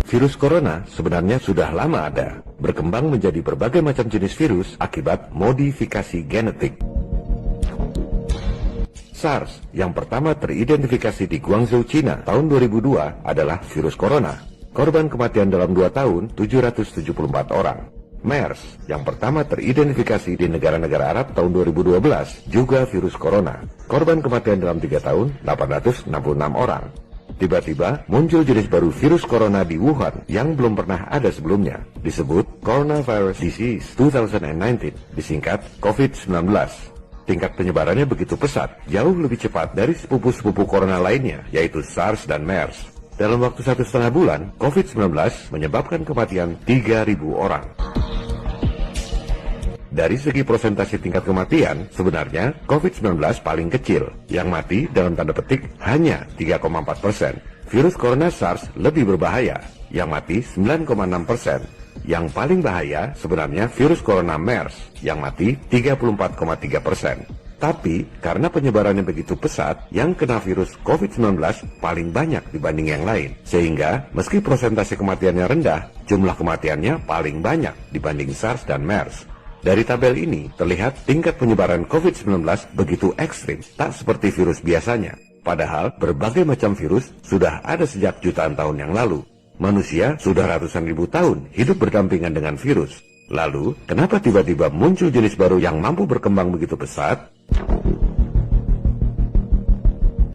Virus corona sebenarnya sudah lama ada, berkembang menjadi berbagai macam jenis virus akibat modifikasi genetik. SARS yang pertama teridentifikasi di Guangzhou, China tahun 2002 adalah virus corona. Korban kematian dalam 2 tahun 774 orang. MERS yang pertama teridentifikasi di negara-negara Arab tahun 2012 juga virus corona. Korban kematian dalam 3 tahun 866 orang. Tiba-tiba muncul jenis baru virus corona di Wuhan yang belum pernah ada sebelumnya. Disebut Coronavirus Disease 2019, disingkat COVID-19. Tingkat penyebarannya begitu pesat, jauh lebih cepat dari sepupu-sepupu corona lainnya, yaitu SARS dan MERS. Dalam waktu 1,5 bulan, COVID-19 menyebabkan kematian 3.000 orang. Dari segi persentase tingkat kematian, sebenarnya COVID-19 paling kecil, yang mati dalam tanda petik hanya 3,4%. Virus corona SARS lebih berbahaya, yang mati 9,6%. Yang paling bahaya sebenarnya virus corona MERS, yang mati 34,3%. Tapi, karena penyebarannya begitu pesat, yang kena virus COVID-19 paling banyak dibanding yang lain. Sehingga, meski persentase kematiannya rendah, jumlah kematiannya paling banyak dibanding SARS dan MERS. Dari tabel ini, terlihat tingkat penyebaran COVID-19 begitu ekstrim, tak seperti virus biasanya. Padahal, berbagai macam virus sudah ada sejak jutaan tahun yang lalu. Manusia sudah ratusan ribu tahun hidup berdampingan dengan virus. Lalu, kenapa tiba-tiba muncul jenis baru yang mampu berkembang begitu pesat?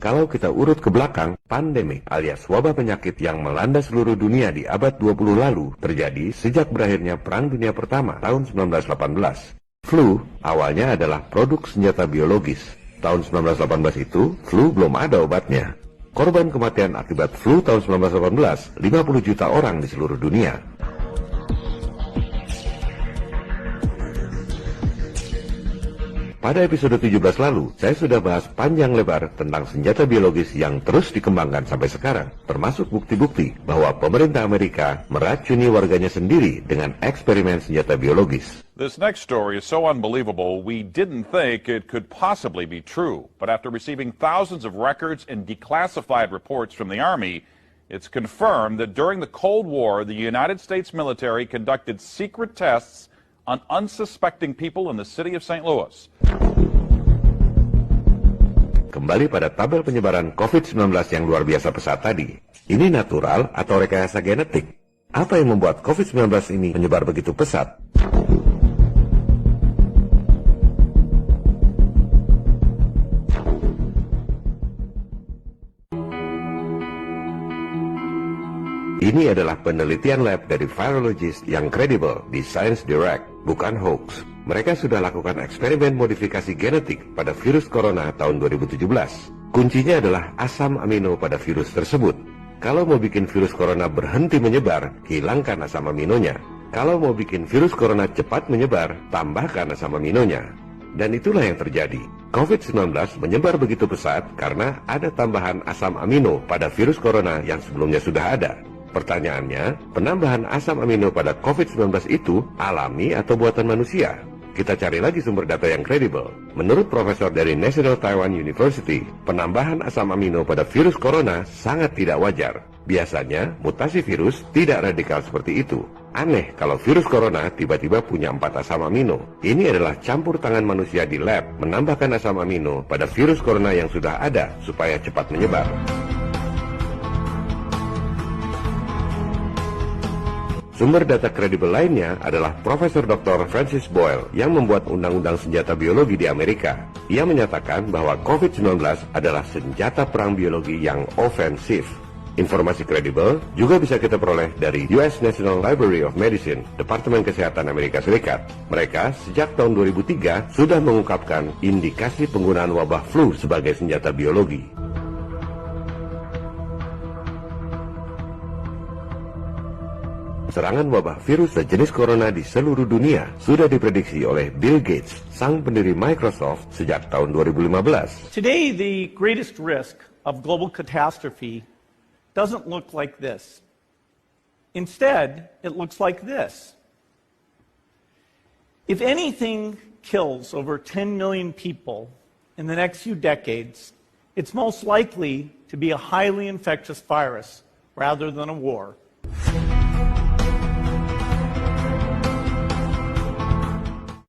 Kalau kita urut ke belakang, pandemi alias wabah penyakit yang melanda seluruh dunia di abad 20 lalu terjadi sejak berakhirnya Perang Dunia Pertama tahun 1918. Flu awalnya adalah produk senjata biologis. Tahun 1918 itu, flu belum ada obatnya. Korban kematian akibat flu tahun 1918, 50 juta orang di seluruh dunia. Pada episode 17 lalu, saya sudah bahas panjang lebar tentang senjata biologis yang terus dikembangkan sampai sekarang, termasuk bukti-bukti bahwa pemerintah Amerika meracuni warganya sendiri dengan eksperimen senjata biologis. This next story is so unbelievable, we didn't think it could possibly be true. But after receiving thousands of records and declassified reports from the Army, it's confirmed that during the Cold War, the United States military conducted secret tests on unsuspecting people in the city of St. Louis. Kembali pada tabel penyebaran COVID-19 yang luar biasa pesat tadi. Ini natural atau rekayasa genetik? Apa yang membuat COVID-19 ini menyebar begitu pesat? Ini adalah penelitian lab dari virologist yang kredibel di Science Direct, bukan hoax. Mereka sudah lakukan eksperimen modifikasi genetik pada virus corona tahun 2017. Kuncinya adalah asam amino pada virus tersebut. Kalau mau bikin virus corona berhenti menyebar, hilangkan asam aminonya. Kalau mau bikin virus corona cepat menyebar, tambahkan asam aminonya. Dan itulah yang terjadi. COVID-19 menyebar begitu pesat karena ada tambahan asam amino pada virus corona yang sebelumnya sudah ada. Pertanyaannya, penambahan asam amino pada COVID-19 itu alami atau buatan manusia? Kita cari lagi sumber data yang kredibel. Menurut profesor dari National Taiwan University, penambahan asam amino pada virus corona sangat tidak wajar. Biasanya, mutasi virus tidak radikal seperti itu. Aneh kalau virus corona tiba-tiba punya 4 asam amino. Ini adalah campur tangan manusia di lab menambahkan asam amino pada virus corona yang sudah ada supaya cepat menyebar. Sumber data kredibel lainnya adalah Profesor Dr. Francis Boyle yang membuat undang-undang senjata biologi di Amerika. Ia menyatakan bahwa COVID-19 adalah senjata perang biologi yang ofensif. Informasi kredibel juga bisa kita peroleh dari US National Library of Medicine, Departemen Kesehatan Amerika Serikat. Mereka sejak tahun 2003 sudah mengungkapkan indikasi penggunaan wabah flu sebagai senjata biologi. Serangan wabah virus sejenis corona di seluruh dunia sudah diprediksi oleh Bill Gates, sang pendiri Microsoft, sejak tahun 2015. Today, the greatest risk of global catastrophe doesn't look like this. Instead, it looks like this. If anything kills over 10 million people in the next few decades, it's most likely to be a highly infectious virus rather than a war.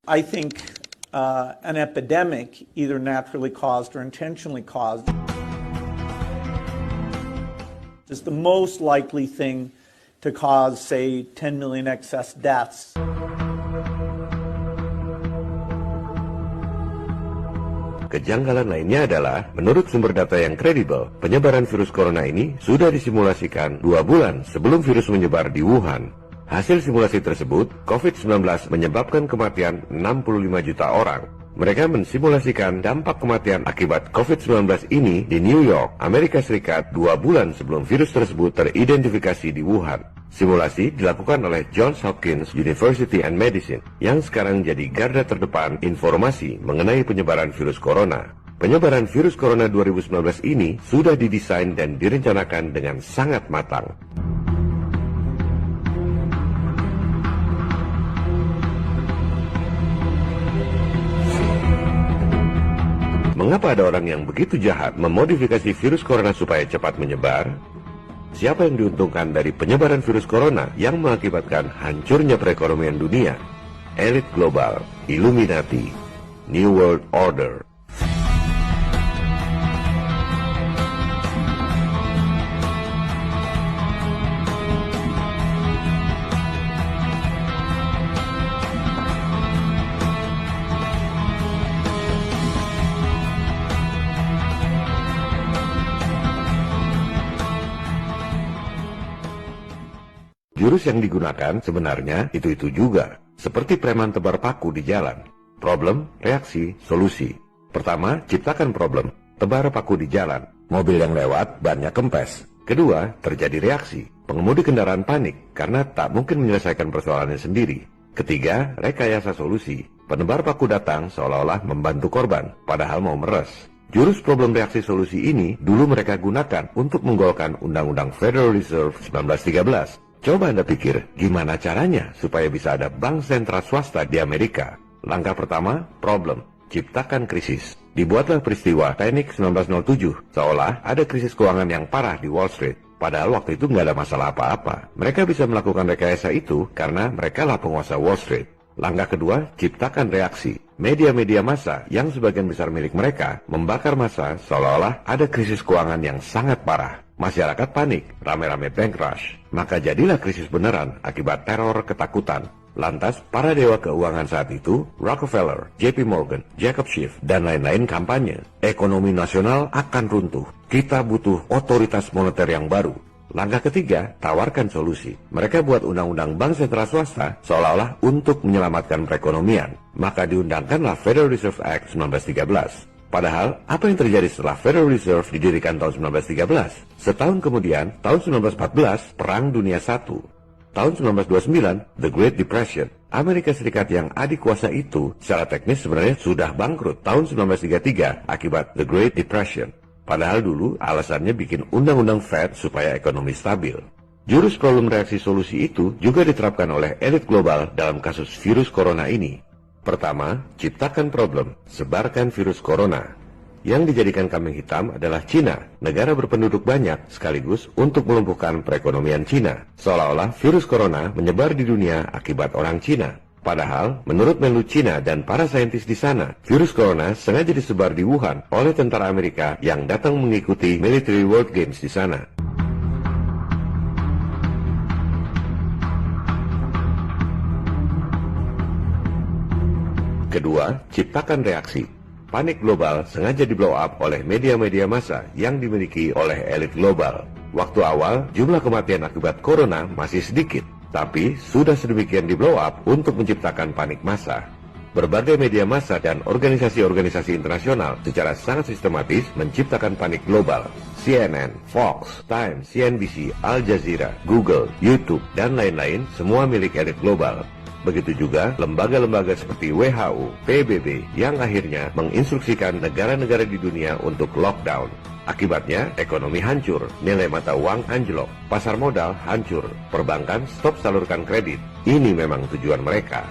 I think an epidemic, either naturally caused or intentionally caused, is the most likely thing to cause, say, 10 million excess deaths. Kejanggalan lainnya adalah, menurut sumber data yang kredibel, penyebaran virus corona ini sudah disimulasikan 2 bulan sebelum virus menyebar di Wuhan. Hasil simulasi tersebut, COVID-19 menyebabkan kematian 65 juta orang. Mereka mensimulasikan dampak kematian akibat COVID-19 ini di New York, Amerika Serikat 2 bulan sebelum virus tersebut teridentifikasi di Wuhan. Simulasi dilakukan oleh Johns Hopkins University and Medicine yang sekarang jadi garda terdepan informasi mengenai penyebaran virus corona. Penyebaran virus corona 2019 ini sudah didesain dan direncanakan dengan sangat matang. Mengapa ada orang yang begitu jahat memodifikasi virus corona supaya cepat menyebar? Siapa yang diuntungkan dari penyebaran virus corona yang mengakibatkan hancurnya perekonomian dunia? Elit global, Illuminati, New World Order. Jurus yang digunakan sebenarnya itu-itu juga, seperti preman tebar paku di jalan. Problem, reaksi, solusi. Pertama, ciptakan problem, tebar paku di jalan. Mobil yang lewat, bannya kempes. Kedua, terjadi reaksi. Pengemudi kendaraan panik karena tak mungkin menyelesaikan persoalannya sendiri. Ketiga, rekayasa solusi. Penebar paku datang seolah-olah membantu korban, padahal mau meres. Jurus problem reaksi solusi ini dulu mereka gunakan untuk menggolkan Undang-Undang Federal Reserve 1913. Coba Anda pikir, gimana caranya supaya bisa ada bank sentral swasta di Amerika? Langkah pertama, problem. Ciptakan krisis. Dibuatlah peristiwa Panic 1907, seolah ada krisis keuangan yang parah di Wall Street. Padahal waktu itu nggak ada masalah apa-apa. Mereka bisa melakukan rekayasa itu karena merekalah penguasa Wall Street. Langkah kedua, ciptakan reaksi. Media-media massa yang sebagian besar milik mereka membakar massa seolah-olah ada krisis keuangan yang sangat parah. Masyarakat panik, rame-rame bank rush. Maka jadilah krisis beneran akibat teror ketakutan. Lantas, para dewa keuangan saat itu, Rockefeller, JP Morgan, Jacob Schiff, dan lain-lain kampanye. Ekonomi nasional akan runtuh. Kita butuh otoritas moneter yang baru. Langkah ketiga, tawarkan solusi. Mereka buat undang-undang bank sentral swasta seolah-olah untuk menyelamatkan perekonomian. Maka diundangkanlah Federal Reserve Act 1913. Padahal, apa yang terjadi setelah Federal Reserve didirikan tahun 1913? Setahun kemudian, tahun 1914, Perang Dunia I. Tahun 1929, The Great Depression. Amerika Serikat yang adik kuasa itu secara teknis sebenarnya sudah bangkrut tahun 1933 akibat The Great Depression. Padahal dulu alasannya bikin undang-undang Fed supaya ekonomi stabil. Jurus problem reaksi solusi itu juga diterapkan oleh elit global dalam kasus virus corona ini. Pertama, ciptakan problem, sebarkan virus corona. Yang dijadikan kambing hitam adalah Cina, negara berpenduduk banyak sekaligus untuk melumpuhkan perekonomian Cina. Seolah-olah virus corona menyebar di dunia akibat orang Cina. Padahal, menurut Menlu Cina dan para saintis di sana, virus corona sengaja disebar di Wuhan oleh tentara Amerika yang datang mengikuti Military World Games di sana. Kedua, ciptakan reaksi. Panik global sengaja di-blow up oleh media-media massa yang dimiliki oleh elit global. Waktu awal, jumlah kematian akibat corona masih sedikit, tapi sudah sedemikian di-blow up untuk menciptakan panik massa. Berbagai media massa dan organisasi-organisasi internasional secara sangat sistematis menciptakan panik global. CNN, Fox, Times, CNBC, Al Jazeera, Google, YouTube, dan lain-lain semua milik elit global. Begitu juga lembaga-lembaga seperti WHO, PBB yang akhirnya menginstruksikan negara-negara di dunia untuk lockdown. Akibatnya, ekonomi hancur, nilai mata uang anjlok, pasar modal hancur, perbankan stop salurkan kredit. Ini memang tujuan mereka.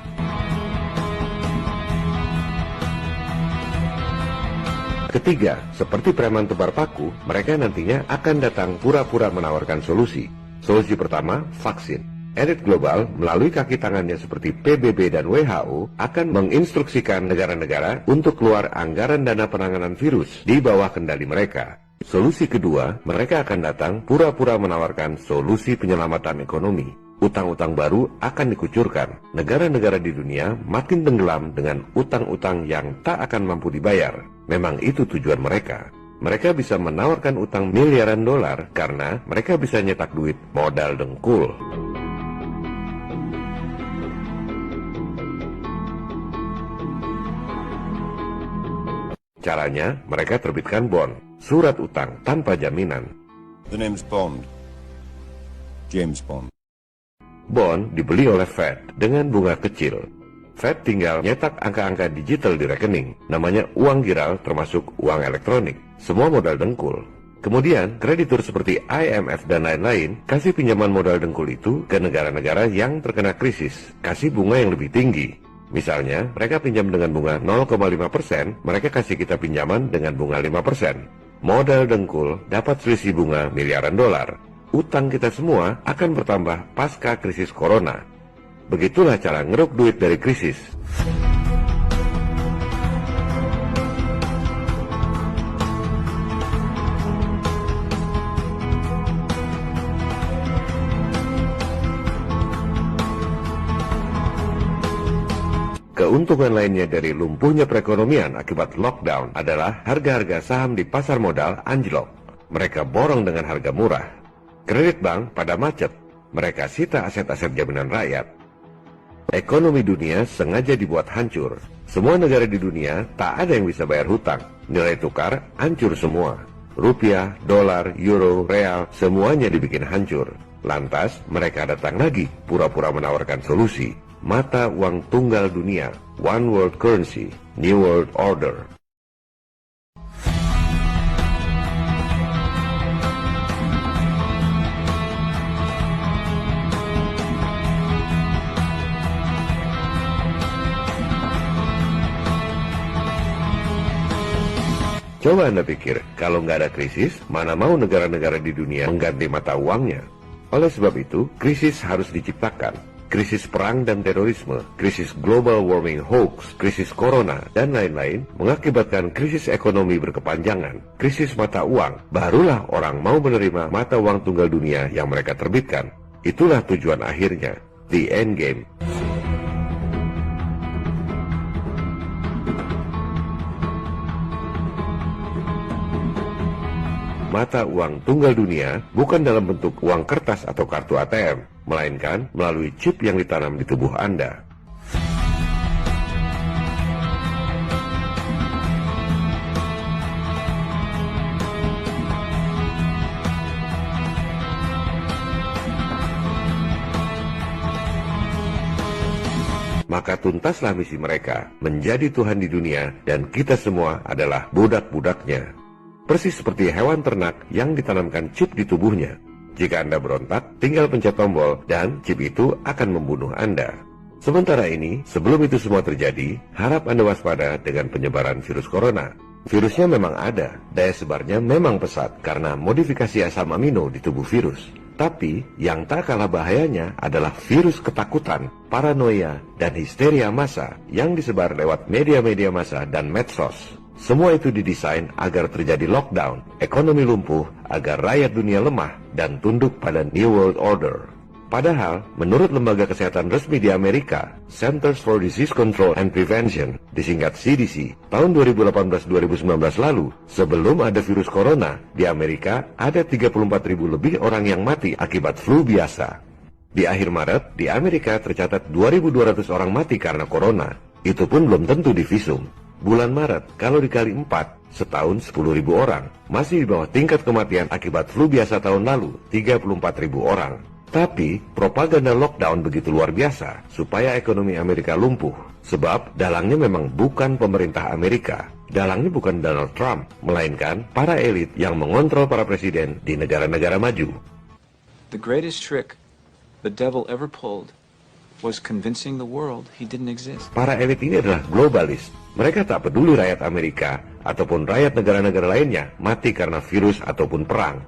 Ketiga, seperti preman tebar paku, mereka nantinya akan datang pura-pura menawarkan solusi. Solusi pertama, vaksin. Elit global melalui kaki tangannya seperti PBB dan WHO akan menginstruksikan negara-negara untuk keluar anggaran dana penanganan virus di bawah kendali mereka. Solusi kedua, mereka akan datang pura-pura menawarkan solusi penyelamatan ekonomi. Utang-utang baru akan dikucurkan. Negara-negara di dunia makin tenggelam dengan utang-utang yang tak akan mampu dibayar. Memang itu tujuan mereka. Mereka bisa menawarkan utang miliaran dolar karena mereka bisa nyetak duit modal dengkul. Caranya, mereka terbitkan bond, surat utang tanpa jaminan. The name's Bond. James Bond. Bond dibeli oleh Fed dengan bunga kecil. Fed tinggal nyetak angka-angka digital di rekening, namanya uang giral termasuk uang elektronik, semua modal dengkul. Kemudian, kreditur seperti IMF dan lain-lain kasih pinjaman modal dengkul itu ke negara-negara yang terkena krisis, kasih bunga yang lebih tinggi. Misalnya, mereka pinjam dengan bunga 0,5%, mereka kasih kita pinjaman dengan bunga 5%. Modal dengkul dapat selisih bunga miliaran dolar. Utang kita semua akan bertambah pasca krisis corona. Begitulah cara ngeruk duit dari krisis. Keuntungan lainnya dari lumpuhnya perekonomian akibat lockdown adalah harga-harga saham di pasar modal anjlok. Mereka borong dengan harga murah. Kredit bank pada macet. Mereka sita aset-aset jaminan rakyat. Ekonomi dunia sengaja dibuat hancur. Semua negara di dunia tak ada yang bisa bayar hutang. Nilai tukar hancur semua. Rupiah, dolar, euro, real, semuanya dibikin hancur. Lantas mereka datang lagi pura-pura menawarkan solusi. Mata uang tunggal dunia, One World Currency, New World Order. Coba Anda pikir, kalau nggak ada krisis, mana mau negara-negara di dunia mengganti mata uangnya? Oleh sebab itu, krisis harus diciptakan. Krisis perang dan terorisme, krisis global warming hoax, krisis corona, dan lain-lain mengakibatkan krisis ekonomi berkepanjangan, krisis mata uang. Barulah orang mau menerima mata uang tunggal dunia yang mereka terbitkan. Itulah tujuan akhirnya, the end game. Mata uang tunggal dunia bukan dalam bentuk uang kertas atau kartu ATM, melainkan melalui chip yang ditanam di tubuh Anda. Maka tuntaslah misi mereka, menjadi Tuhan di dunia, dan kita semua adalah budak-budaknya. Persis seperti hewan ternak yang ditanamkan chip di tubuhnya. Jika Anda berontak, tinggal pencet tombol dan chip itu akan membunuh Anda. Sementara ini, sebelum itu semua terjadi, harap Anda waspada dengan penyebaran virus corona. Virusnya memang ada, daya sebarnya memang pesat karena modifikasi asam amino di tubuh virus. Tapi, yang tak kalah bahayanya adalah virus ketakutan, paranoia, dan histeria massa yang disebar lewat media-media massa dan medsos. Semua itu didesain agar terjadi lockdown, ekonomi lumpuh, agar rakyat dunia lemah dan tunduk pada New World Order. Padahal, menurut lembaga kesehatan resmi di Amerika, Centers for Disease Control and Prevention, disingkat CDC, tahun 2018-2019 lalu, sebelum ada virus corona, di Amerika ada 34.000 lebih orang yang mati akibat flu biasa. Di akhir Maret, di Amerika tercatat 2.200 orang mati karena corona. Itu pun belum tentu divisum. Bulan Maret, kalau dikali 4, setahun 10.000 orang. Masih di bawah tingkat kematian akibat flu biasa tahun lalu, 34.000 orang. Tapi, propaganda lockdown begitu luar biasa, supaya ekonomi Amerika lumpuh. Sebab, dalangnya memang bukan pemerintah Amerika. Dalangnya bukan Donald Trump, melainkan para elit yang mengontrol para presiden di negara-negara maju. The greatest trick the devil ever pulled was convincing the world he didn't exist. Para elit ini adalah globalis. Mereka tak peduli rakyat Amerika ataupun rakyat negara-negara lainnya mati karena virus ataupun perang.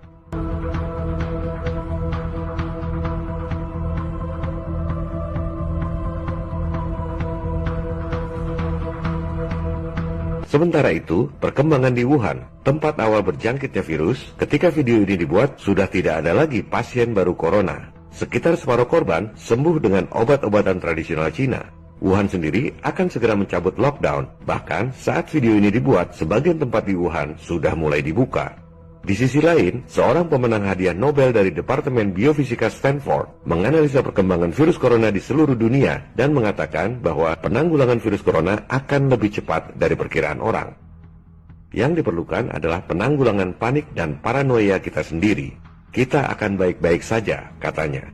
Sementara itu, perkembangan di Wuhan, tempat awal berjangkitnya virus, ketika video ini dibuat, sudah tidak ada lagi pasien baru corona. Sekitar separuh korban sembuh dengan obat-obatan tradisional Cina. Wuhan sendiri akan segera mencabut lockdown. Bahkan saat video ini dibuat, sebagian tempat di Wuhan sudah mulai dibuka. Di sisi lain, seorang pemenang hadiah Nobel dari Departemen Biofisika Stanford menganalisa perkembangan virus corona di seluruh dunia dan mengatakan bahwa penanggulangan virus corona akan lebih cepat dari perkiraan orang. Yang diperlukan adalah penanggulangan panik dan paranoia kita sendiri. Kita akan baik-baik saja, katanya.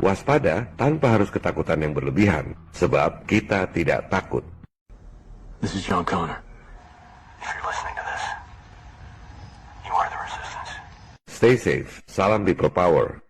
Waspada tanpa harus ketakutan yang berlebihan, sebab kita tidak takut. This is John Connor. If you're listening to this, you are the resistance. Stay safe. Salam People Power.